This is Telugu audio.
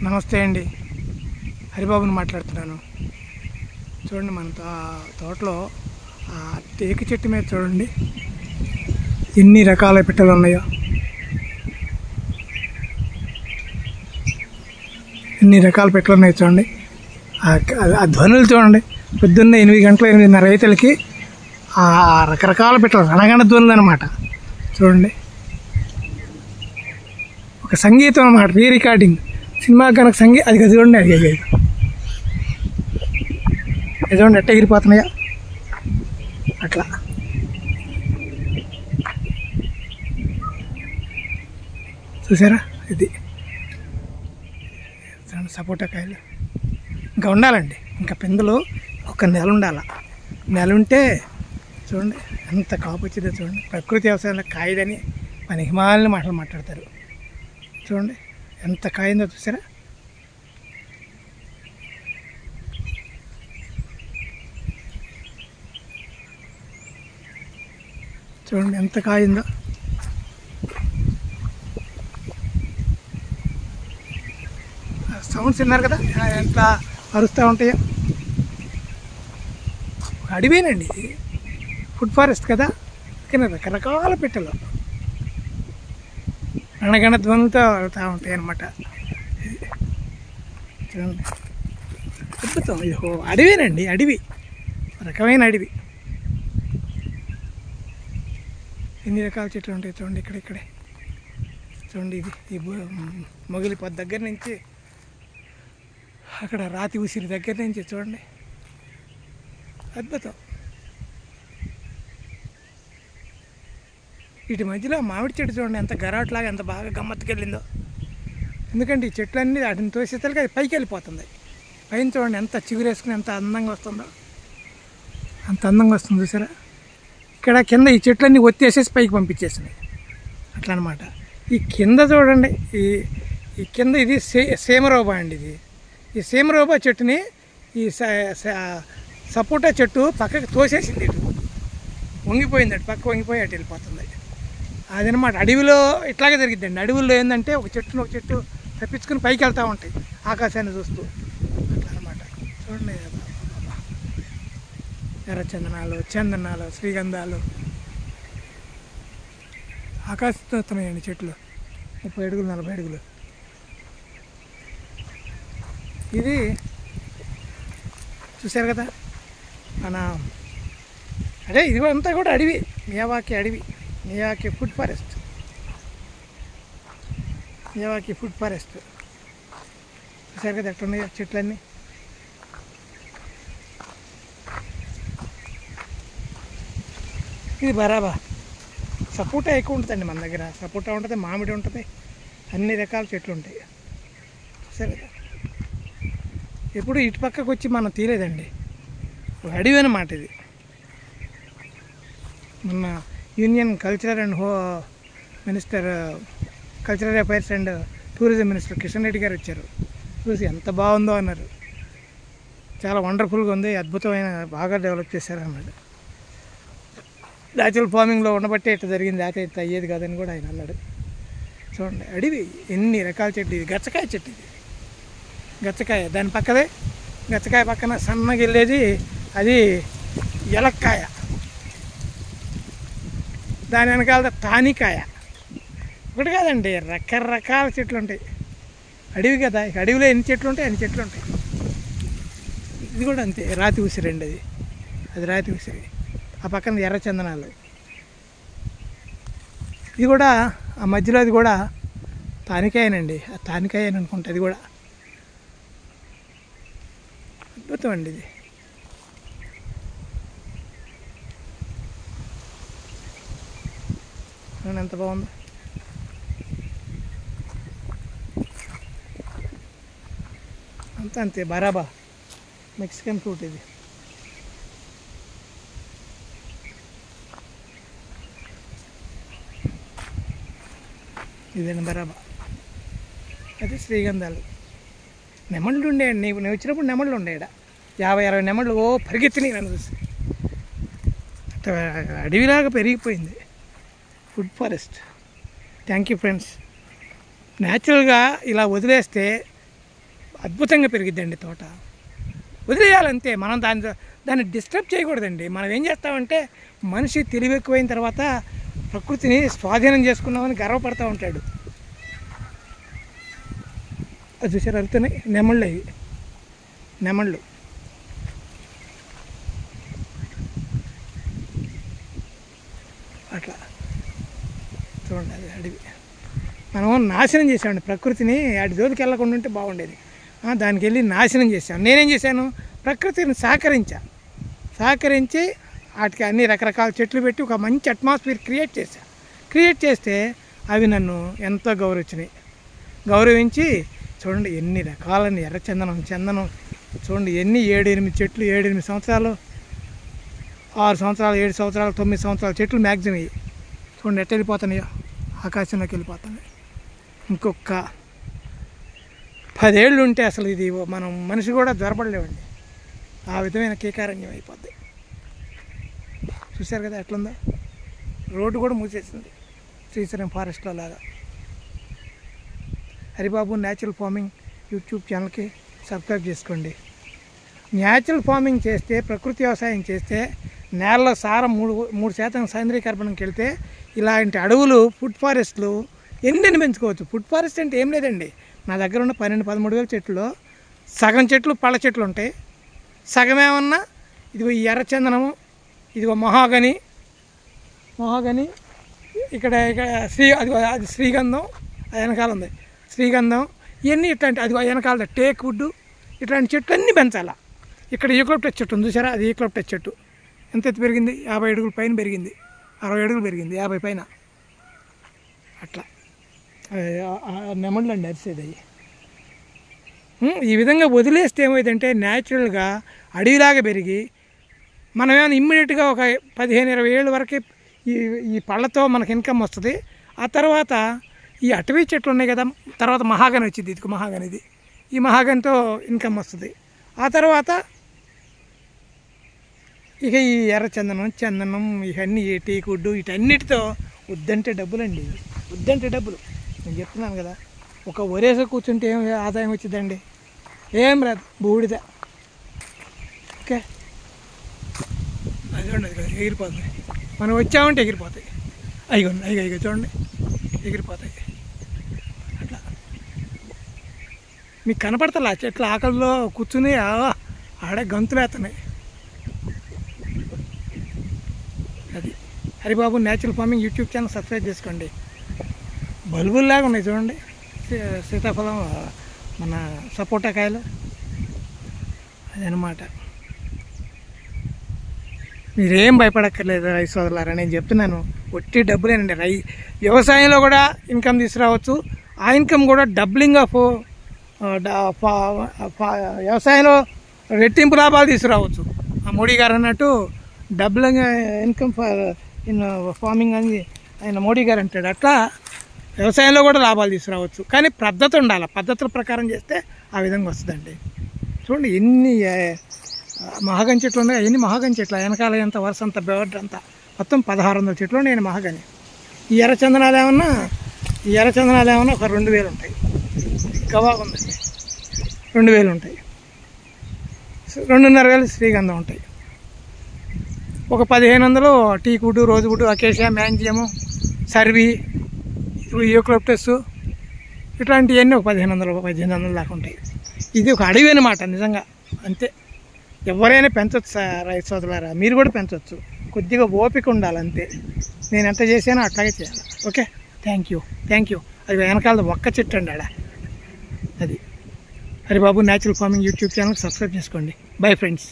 నమస్తే అండి, హరిబాబుని మాట్లాడుతున్నాను. చూడండి, మన తోటలో ఆ టేకు చెట్టు మీద చూడండి ఎన్ని రకాల పిట్టలు ఉన్నాయో. ఎన్ని రకాల పిట్టలు ఉన్నాయో చూడండి. ఆ ధ్వనులు చూడండి. పొద్దున్న 8 గంటల 8:30 రైతులకి ఆ రకరకాల పిట్టలు రణగణ ధ్వనులు అనమాట. చూడండి, ఒక సంగీతం అన్నమాట, రీ రికార్డింగ్ సినిమా కనుక అది చూడండి. అది చూడండి ఎట్ట ఎగిరిపోతున్నాయా అట్లా. చూసారా, ఇది సపోటా కాయలు ఇంకా ఉండాలండి. ఇంకా పిందెలు ఒక నెల ఉండాల. నెల ఉంటే చూడండి ఎంత కాపు వచ్చిందో చూడండి. ప్రకృతి వ్యవసాయంలో కాయదని మన హిమాలయ మాటలు మాట్లాడతారు. చూడండి ఎంత కాయిందో చూసారా. చూడండి ఎంత కాయిందో. సౌండ్స్ విన్నారు కదా ఎంత అరుస్తూ ఉంటాయో. అడవేనండి, ఫుడ్ ఫారెస్ట్ కదా, కానీ రకరకాల పిట్టలు రణగణ ధ్వనులతో వెళ్తూ ఉంటాయి అన్నమాట. చూడండి అద్భుతం. అడవేనండి, అడవి, రకమైన అడవి. ఎన్ని రకాల చెట్లు ఉంటాయి చూడండి. ఇక్కడే చూడండి. ఈ మొగిలి పొద్దు దగ్గర నుంచి అక్కడ రాతి ఉసిరి దగ్గర నుంచి చూడండి, అద్భుతం. వీటి మధ్యలో మామిడి చెట్టు చూడండి ఎంత గరాట్లాగా ఎంత బాగా గమ్మత్తుకెళ్ళిందో. ఎందుకంటే ఈ చెట్లన్నీ వాటిని తోసేతలకి అది పైకి వెళ్ళిపోతుంది. పైన చూడండి ఎంత చిగురేసుకుని ఎంత అందంగా వస్తుందో. అంత అందంగా వస్తుంది చూసారా. ఇక్కడ కింద ఈ చెట్లన్నీ ఒత్తేసేసి పైకి పంపించేసినాయి అట్లా అనమాట. ఈ కింద చూడండి, ఈ కింద ఇది సీమరోబా అండి. ఈ సీమరోబా చెట్టుని ఈ సపోటా చెట్టు పక్కకి తోసేసింది. ఇటు వంగిపోయింది, అటు పక్క వంగిపోయి అటు వెళ్ళిపోతుంది. అదనమాట. అడవిలో ఇట్లాగే జరిగిద్దండి. అడవుల్లో ఏంటంటే ఒక చెట్టు తప్పించుకుని పైకి వెళ్తూ ఉంటాయి ఆకాశాన్ని చూస్తూ అట్లా అనమాట. చూడండి, ఎర్రచందనాలు, చందనాలు, శ్రీగంధాలు ఆకాశంతో వస్తున్నాయండి చెట్లు. 30 అడుగులు 40 అడుగులు. ఇది చూశారు కదా మన ఇది అంతా కూడా అడవి, మియావాకి అడవి, Miyawaki food forest. Miyawaki food forest చూశారు కదా ఎట్లున్నాయో చెట్లన్నీ. ఇది బరాబా. సపోటా ఎక్కువ ఉంటుందండి మన దగ్గర. సపోటా ఉంటుంది, మామిడి ఉంటుంది, అన్ని రకాల చెట్లు ఉంటాయి. సరే, ఎప్పుడు ఇటు పక్కకు వచ్చి మనం తీయలేదండి. అడవి అన్నమాట ఇది. మొన్న union cultural and minister, cultural affairs and tourism minister Kishan Reddy గారు వచ్చారు. చూసి ఎంత బాగుందో అన్నారు. చాలా వండర్ఫుల్గా ఉంది, అద్భుతమైన, బాగా డెవలప్ చేశారు అన్నాడు. న్యాచురల్ ఫార్మింగ్లో ఉండబట్టే ఇట్లా జరిగింది, లేకపోతే ఇట్లా అయ్యేది కాదని కూడా ఆయన అన్నాడు. చూడండి అడవి, ఎన్ని రకాల చెట్టు. ఇది గచ్చకాయ చెట్టు. ఇది గచ్చకాయ. దాని పక్కదే గచ్చకాయ పక్కన సన్నగా వెళ్ళేది అది ఎలక్కాయ. దాని వెనకాల తానికాయ. ఒకటి కాదండి, రకరకాల చెట్లు ఉంటాయి. అడవి కదా, ఇక అడవిలో ఎన్ని చెట్లు ఉంటాయి అన్ని చెట్లు ఉంటాయి. ఇది కూడా అంతే, రాతి ఉసిరి అండి. అది రాతి ఉసిరి. ఆ పక్కన ఎర్రచందనాలు. ఇది కూడా ఆ మధ్యలో అది కూడా తానికాయనండి. ఆ తానికాయ అని అనుకుంటా. అది కూడా అద్భుతం అండి. ఇది ఎంత బాగుందో. అంతే బరాబా మెక్సికన్ ఫ్రూట్ ఇది. ఇదేనా బరాబా. అది శ్రీగంధాలు. నెమళ్ళు ఉండేయండి. నేను వచ్చినప్పుడు నెమళ్ళు ఉండేడ 50-60 నెమళ్ళు పరిగెత్తినాయి నన్ను చూసి. అడవిలాగా పెరిగిపోయింది food forest. Thank you friends. న్యాచురల్గా ఇలా వదిలేస్తే అద్భుతంగా పెరిగిద్దండి తోట. వదిలేయాలంతే. మనం దాన్ని డిస్టర్బ్ చేయకూడదండి. మనం ఏం చేస్తామంటే మనిషి తెలివి ఎక్కువైన తర్వాత ప్రకృతిని స్వాధీనం చేసుకున్నామని గర్వపడుతూ ఉంటాడు. అది చూసారు అరుతున్నాయి నెమళ్ళు, అవి నెమళ్ళు. అట్లా చూడండి, అది అడవి. మనం నాశనం చేసామండి ప్రకృతిని. అటు జోలికి వెళ్ళకుండా ఉంటే బాగుండేది. దానికి వెళ్ళి నాశనం చేశాను. నేనేం చేశాను, ప్రకృతిని సహకరించి వాటికి అన్ని రకరకాల చెట్లు పెట్టి ఒక మంచి అట్మాస్ఫియర్ క్రియేట్ చేస్తే అవి నన్ను ఎంతో గౌరవించి చూడండి ఎన్ని రకాలని ఎర్రచందనం, చందనం చూడండి ఎన్ని 7-8 చెట్లు, 7-8 సంవత్సరాలు, 6 సంవత్సరాలు, 7 సంవత్సరాలు, 9 సంవత్సరాల చెట్లు మ్యాక్సిమం ఇవి చూడండి ఎట్లా వెళ్ళిపోతున్నాయో, ఆకాశంలోకి వెళ్ళిపోతున్నాయి. ఇంకొక 10 ఏళ్ళు ఉంటే అసలు ఇది మనం మనిషి కూడా దొరపడలేవండి. ఆ విధమైన కీకారణ్యం అయిపోద్ది. చూశారు కదా ఎట్లుందో, రోడ్డు కూడా మూసేసింది శ్రీశైలం ఫారెస్ట్లో లాగా. హరిబాబు న్యాచురల్ ఫార్మింగ్ యూట్యూబ్ ఛానల్కి సబ్స్క్రైబ్ చేసుకోండి. న్యాచురల్ ఫార్మింగ్ చేస్తే, ప్రకృతి వ్యవసాయం చేస్తే నేలలో సారం 3% సేంద్రీయ కర్బనంకి వెళ్తే ఇలాంటి అడవులు, ఫుడ్ ఫారెస్ట్లు ఎన్ని పెంచుకోవచ్చు. ఫుడ్ ఫారెస్ట్ అంటే ఏం లేదండి, నా దగ్గర ఉన్న 12-13 వేల చెట్లు సగం చెట్లు పళ్ళ చెట్లు ఉంటాయి, సగమేమన్నా ఇదిగో ఈ ఎర్రచందనము, ఇదిగో మహాగని, ఇక్కడ అది శ్రీగంధం, వెనకాల ఉంది శ్రీగంధం, ఇవన్నీ ఇట్లాంటి అది వెనకాల టేక్ వుడ్, ఇట్లాంటి చెట్లు అన్నీ పెంచాలా. ఇక్కడ ఈక్లోప్టస్ చెట్టు ఉంది చూసారా, అది ఈక్లోప్టస్ చెట్టు ఎంత ఎత్తు పెరిగింది, 50 అడుగుల పైన పెరిగింది, 60 అడుగులు పెరిగింది, 50 పైన. అట్లా నెమళ్ళు అండి అరిసేది అవి. ఈ విధంగా వదిలేస్తే ఏమైందంటే న్యాచురల్గా అడవిలాగా పెరిగి మనమేమైనా ఇమ్మీడియట్గా ఒక 15-20 ఏళ్ళ వరకు ఈ పళ్ళతో మనకు ఇన్కమ్ వస్తుంది. ఆ తర్వాత ఈ అటవీ చెట్లు ఉన్నాయి కదా, తర్వాత మహాగని వచ్చింది, ఇది మహాగనిది, ఈ మహాగనితో ఇన్కమ్ వస్తుంది. ఆ తర్వాత ఇక ఈ ఎర్రచందనం, చందనం, ఇవన్నీ టీకుడ్డు, వీటన్నిటితో వద్దంటే డబ్బులండి, వద్దంటే డబ్బులు. నేను చెప్తున్నాను కదా, ఒక ఒరేస కూర్చుంటే ఏం ఆదాయం వచ్చిందండి, ఏం రాదు, బూడిద. ఓకే, అది చూడండి, అది ఎగిరిపోతుంది. మనం వచ్చామంటే ఎగిరిపోతాయి. అయ్యో చూడండి ఎగిరిపోతాయి. అట్లా మీకు కనపడతా చెట్ల ఆకలిలో కూర్చుని ఆడే గంతులేస్తున్నాయి. అది Haribabu natural farming YouTube channel subscribe చేసుకోండి. బల్బుల్లాగా ఉన్నాయి చూడండి, సీతాఫలం, మన సపోటా కాయలు, అదనమాట. మీరేం భయపడక్కర్లేదు రైతు సోదరులారా, నేను చెప్తున్నాను, ఒట్టి డబ్బులేనండి. వ్యవసాయంలో కూడా ఇన్కమ్ తీసుకురావచ్చు. ఆ ఇన్కమ్ కూడా డబ్లింగ్ ఆఫ్ వ్యవసాయంలో రెట్టింపు లాభాలు తీసుకురావచ్చు. ఆ మోడీ గారు అన్నట్టు డబ్లింగ్ ఇన్కమ్ ఇన్ ఫార్మింగ్ అని ఆయన మోడీ గారు అంటాడు. అట్లా వ్యవసాయంలో కూడా లాభాలు తీసుకురావచ్చు, కానీ పద్ధతి ఉండాలి. పద్ధతుల ప్రకారం చేస్తే ఆ విధంగా వస్తుందండి. చూడండి ఎన్ని మహాగని చెట్లు ఉన్నాయి, ఎన్ని మహాగని చెట్లు, వెనకాల ఎంత వరుస అంత బెవడ్ అంతా మొత్తం 1600 చెట్లు నేను మహాగని. ఈ ఎర్రచందనాలు ఏమన్నా ఒక 2000 ఉంటాయి. గవా ఉందండి, 2000 ఉంటాయి. 2,500 శ్రీగంధం ఉంటాయి. ఒక 1500 టీకుడ్, రోజువుడ్, అకేషియా, మ్యాంజియము, సర్వి, యూక్లోప్టస్, ఇట్లాంటివన్నీ ఒక 1500 దాకా ఉంటాయి. ఇది ఒక అడవి అన్నమాట నిజంగా, అంతే. ఎవరైనా పెంచవచ్చు రైతు సోదరులారా, మీరు కూడా పెంచవచ్చు. కొద్దిగా ఓపిక ఉండాలి అంతే. నేను ఎంత చేశానో అట్లాగే చేయాలి. Okay, thank you. అది వెనకాల ఒక్క చెట్టు అండి ఆడ. అది Haribabu natural farming YouTube channel subscribe చేసుకోండి. Bye friends.